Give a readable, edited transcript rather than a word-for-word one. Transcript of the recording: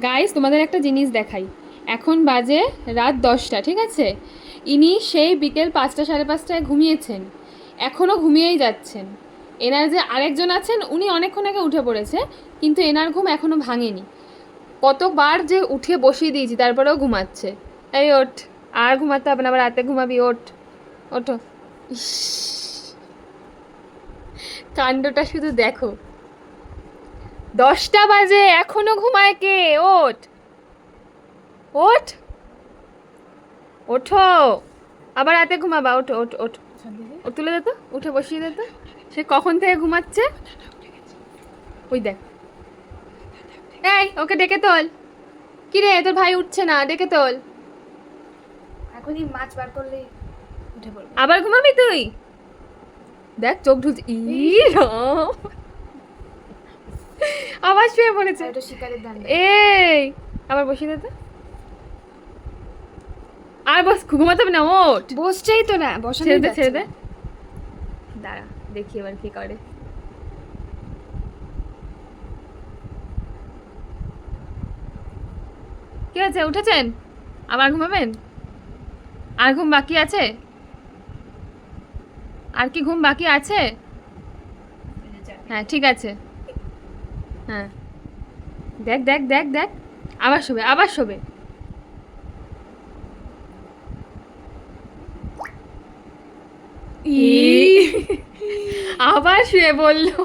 Guys তোমাদের একটা জিনিস দেখাই। এখন বাজে রাত 10টা, ঠিক আছে? ইনি সেই বিকেল 5টা 5:30টায় ঘুমিয়েছেন, এখনও ঘুমিয়েই যাচ্ছেন। এনার যে আরেকজন আছেন উনি অনেকক্ষণ আগে উঠে পড়েছে, কিন্তু এনার ঘুম এখনও ভাঙেনি। কতবার যে উঠিয়ে বসিয়ে দিয়েছি তারপরেও ঘুমাচ্ছে। এই ওঠ, আর ঘুমাতে হবে না, আবার রাতে ঘুমাবি, ওঠ, ওঠো। ইস, কাণ্ডটা শুধু দেখো, 10টা বাজে এখনো ঘুমায় কে? ওঠ, ওঠ, ওঠো, আবার রাতে ঘুমাবা, ওঠো ওঠ ওঠ। ও তুলে দে তো, উঠে বসিয়ে দে তো। সে কখন থেকে ঘুমাচ্ছে, ওই দেখ। এই ওকে ডেকে তোল। কি রে, তোর ভাই উঠছে না, ডেকে তোল। এখনই মাছ বার করলে উঠে পড়বে। আবার ঘুমাবি তুই? দেখ চোখ ঢুলছে, ই রাম। আবার শুয়ে পড়েছে। এটা শিকারের দান। এই আবার বসিয়ে দে তো। আর বস, ঘুমাতে হবে না, ওঠ। বসছেই তো না, বসানো ছেড়ে দে, ছেড়ে দে। দাঁড়া দেখি এবার কি করে। কি হয়েছে, উঠেছেন? আবার ঘুমাবেন? আর ঘুম বাকি আছে? আর কি ঘুম বাকি আছে? হ্যাঁ ঠিক আছে। হ্যাঁ দেখ দেখ দেখ দেখ, আবার শোবে, আবার শোবে। আবার শুয়ে বললো।